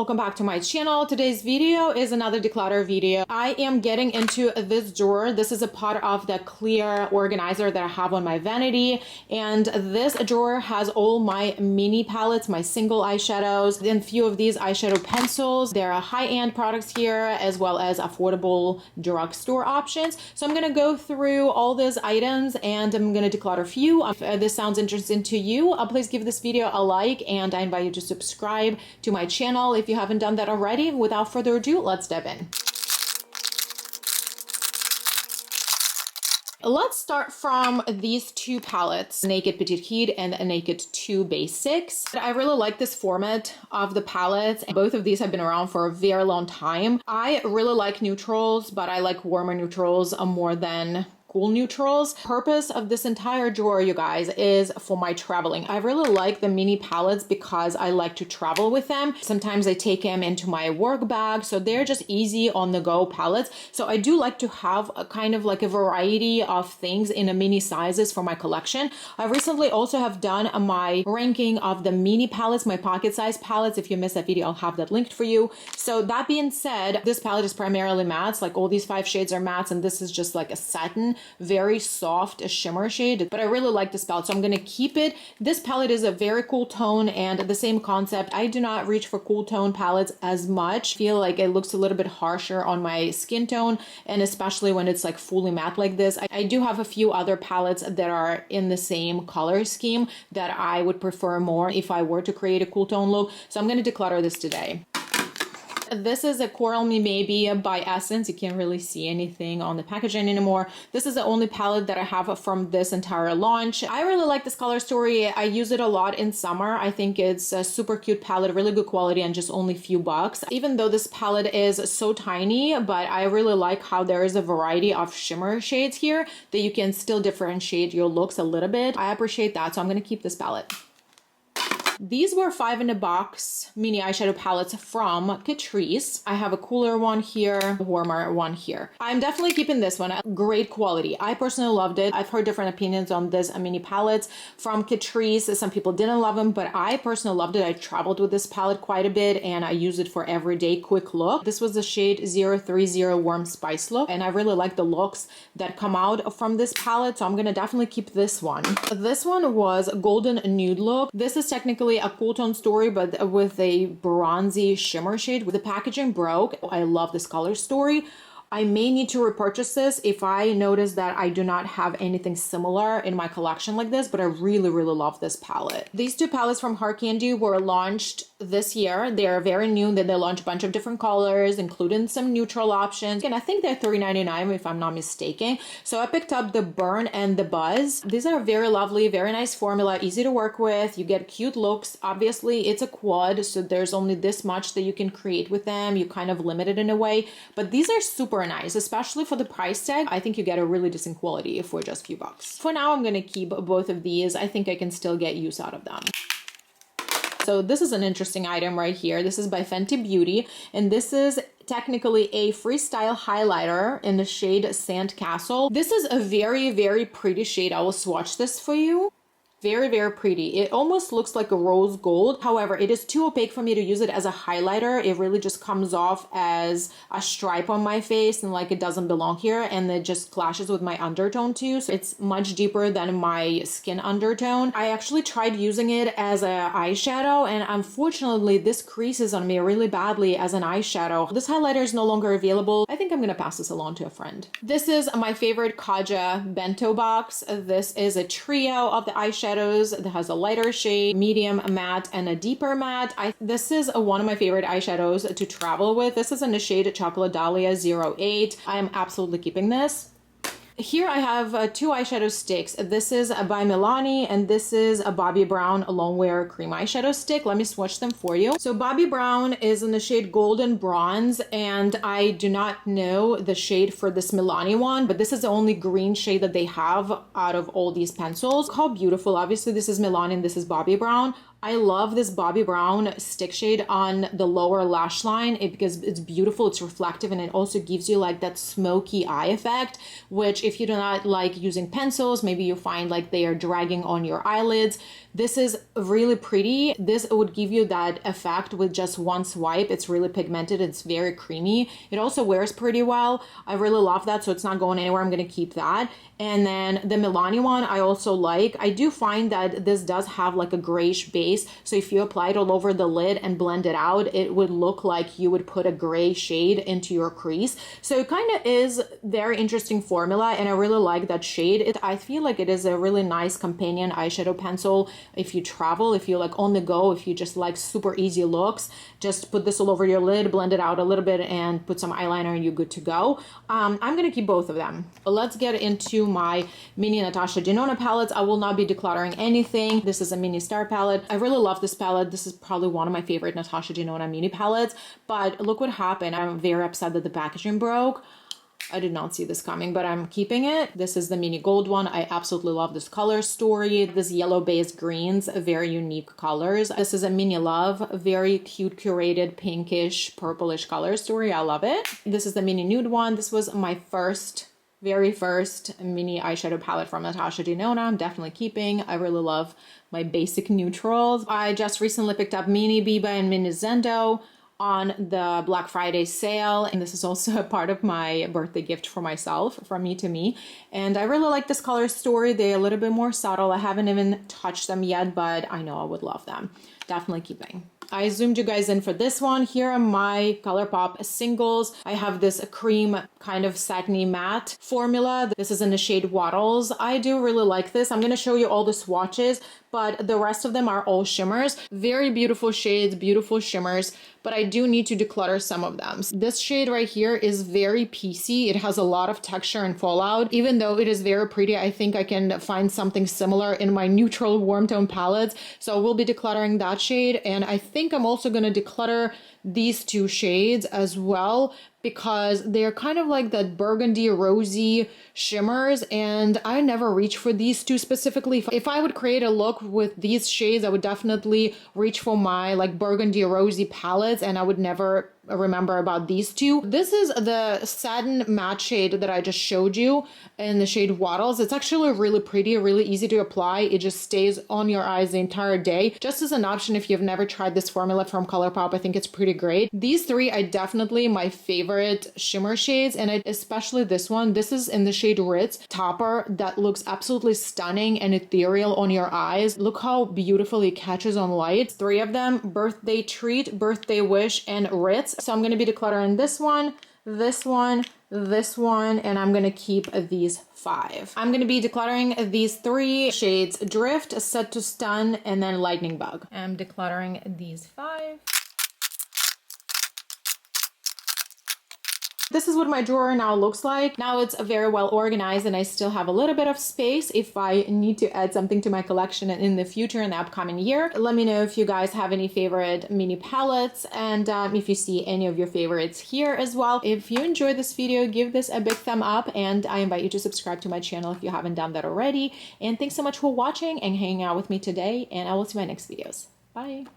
welcome back to my channel. Today's video is another declutter video. I am getting into this drawer. This is a part of the clear organizer that I have on my vanity, and this drawer has all my mini palettes, my single eyeshadows, and a few of these eyeshadow pencils. There are high-end products here as well as affordable drugstore options. So I'm gonna go through all these items and I'm gonna declutter a few. If this sounds interesting to you, please give this video a like, and I invite you to subscribe to my channel if you haven't done that already. Without further ado, let's dive in. Let's start from these two palettes, Naked Petite Heat and Naked 2 Basics. I really like this format of the palettes. Both of these have been around for a very long time. I really like neutrals, but I like warmer neutrals more than cool neutrals. Purpose of this entire drawer, you guys, is for my traveling. I really like the mini palettes because I like to travel with them. Sometimes I take them into my work bag, so they're just easy on the go palettes. So I do like to have a kind of like a variety of things in a mini sizes for my collection. I recently also have done my ranking of the mini palettes, my pocket size palettes. If you missed that video, I'll have that linked for you. So that being said, this palette is primarily mattes, like all these 5 shades are mattes, and this is just like a satin, very soft shimmer shade, but I really like this palette, so I'm gonna keep it. This palette is a very cool tone, and the same concept. I do not reach for cool tone palettes as much. I feel like it looks a little bit harsher on my skin tone, and especially when it's like fully matte like this. I do have a few other palettes that are in the same color scheme that I would prefer more if I were to create a cool tone look, so I'm gonna declutter this today. This is a Coral Me Maybe by Essence. You can't really see anything on the packaging anymore. This is the only palette that I have from this entire launch. I really like this color story. I use it a lot in summer. I think it's a super cute palette, really good quality, and just only a few bucks. Even though this palette is so tiny, but I really like how there is a variety of shimmer shades here that you can still differentiate your looks a little bit. I appreciate that, so I'm gonna keep this palette. These were 5 in a box mini eyeshadow palettes from Catrice. I have a cooler one here, a warmer one here. I'm definitely keeping this one. Great quality. I personally loved it. I've heard different opinions on this mini palettes from Catrice. Some people didn't love them, but I personally loved it. I traveled with this palette quite a bit and I use it for everyday quick look. This was the shade 030 Warm Spice look, and I really like the looks that come out from this palette, so I'm gonna definitely keep this one. This one was Golden Nude look. This is technically a cool tone story, but with a bronzy shimmer shade. The packaging broke. I love this color story. I may need to repurchase this if I notice that I do not have anything similar in my collection like this, but I really, really love this palette. These two palettes from Hard Candy were launched this year. They are very new. Then they launched a bunch of different colors, including some neutral options. And I think they're $3.99 if I'm not mistaken. So I picked up the Burn and the Buzz. These are very lovely, very nice formula, easy to work with. You get cute looks. Obviously, it's a quad, so there's only this much that you can create with them. You kind of limit it in a way, but these are super nice, especially for the price tag. I think you get a really decent quality for just a few bucks. For now, I'm gonna keep both of these. I think I can still get use out of them. So this is an interesting item right here. This is by Fenty Beauty, and this is technically a freestyle highlighter in the shade Sandcastle. This is a very, very pretty shade. I will swatch this for you. Very, very pretty. It almost looks like a rose gold. However, it is too opaque for me to use it as a highlighter. It really just comes off as a stripe on my face and like it doesn't belong here, and it just clashes with my undertone too. So it's much deeper than my skin undertone. I actually tried using it as an eyeshadow, and unfortunately this creases on me really badly as an eyeshadow. This highlighter is no longer available. I think I'm gonna pass this along to a friend. This is my favorite Kaja bento box. This is a trio of the eyeshadows that has a lighter shade, medium matte, and a deeper matte. This is one of my favorite eyeshadows to travel with. This is in the shade Chocolate Dahlia 08. I am absolutely keeping this. Here I have 2 eyeshadow sticks. This is by Milani, and this is a Bobbi Brown Longwear Cream Eyeshadow Stick. Let me swatch them for you. So Bobbi Brown is in the shade Golden Bronze, and I do not know the shade for this Milani one, but this is the only green shade that they have out of all these pencils. Look how beautiful. Obviously this is Milani and this is Bobbi Brown. I love this Bobbi Brown stick shade on the lower lash line because it's beautiful, it's reflective, and it also gives you like that smoky eye effect, which if you do not like using pencils, maybe you find like they are dragging on your eyelids. This is really pretty. This would give you that effect with just one swipe. It's really pigmented. It's very creamy. It also wears pretty well. I really love that, so it's not going anywhere. I'm going to keep that. And then the Milani one I also like. I do find that this does have like a grayish base, so if you apply it all over the lid and blend it out, it would look like you would put a gray shade into your crease. So it kind of is very interesting formula, and I really like that shade. I feel like it is a really nice companion eyeshadow pencil if you travel, if you like on the go, if you just like super easy looks. Just put this all over your lid, blend it out a little bit, and put some eyeliner and you're good to go. I'm gonna keep both of them. But let's get into my mini Natasha Denona palettes. I will not be decluttering anything. This is a mini star palette. I really love this palette. This is probably one of my favorite Natasha Denona mini palettes, but look what happened. I'm very upset that the packaging broke. I did not see this coming, but I'm keeping it. This is the mini gold one. I absolutely love this color story. This yellow based greens, very unique colors. This is a mini love, very cute curated pinkish purplish color story. I love it. This is the mini nude one. This was my very first mini eyeshadow palette from Natasha Denona. I'm definitely keeping. I really love my basic neutrals. I just recently picked up mini Biba and mini Zendo on the Black Friday sale, and this is also a part of my birthday gift for myself, from me to me. And I really like this color story. They're a little bit more subtle. I haven't even touched them yet, but I know I would love them. Definitely keeping. I zoomed you guys in for this one. Here are my ColourPop singles. I have this cream kind of satiny matte formula. This is in the shade Waddles. I do really like this. I'm going to show you all the swatches, but the rest of them are all shimmers. Very beautiful shades, beautiful shimmers, but I do need to declutter some of them. This shade right here is very piecey. It has a lot of texture and fallout. Even though it is very pretty, I think I can find something similar in my neutral warm tone palettes. So we'll be decluttering that shade, and I think I'm also going to declutter these two shades as well, because they're kind of like that burgundy rosy shimmers, and I never reach for these two specifically. If I would create a look with these shades, I would definitely reach for my like burgundy rosy palettes, and I would never remember about these two. This is the satin matte shade that I just showed you in the shade Waddles. It's actually really pretty, really easy to apply. It just stays on your eyes the entire day. Just as an option, if you've never tried this formula from ColourPop, I think it's pretty great. These three are definitely my favorite shimmer shades, and especially this one. This is in the shade Ritz Topper. That looks absolutely stunning and ethereal on your eyes. Look how beautifully it catches on light. Three of them: Birthday Treat, Birthday Wish, and Ritz. So I'm going to be decluttering this one, this one, this one, and I'm going to keep these 5. I'm going to be decluttering these 3 shades: Drift, Set to Stun, and then Lightning Bug. I'm decluttering these 5. This is what my drawer now looks like. Now it's very well organized, and I still have a little bit of space if I need to add something to my collection in the future, in the upcoming year. Let me know if you guys have any favorite mini palettes, and if you see any of your favorites here as well. If you enjoyed this video, give this a big thumb up, and I invite you to subscribe to my channel if you haven't done that already. And thanks so much for watching and hanging out with me today, and I will see you in my next videos. Bye!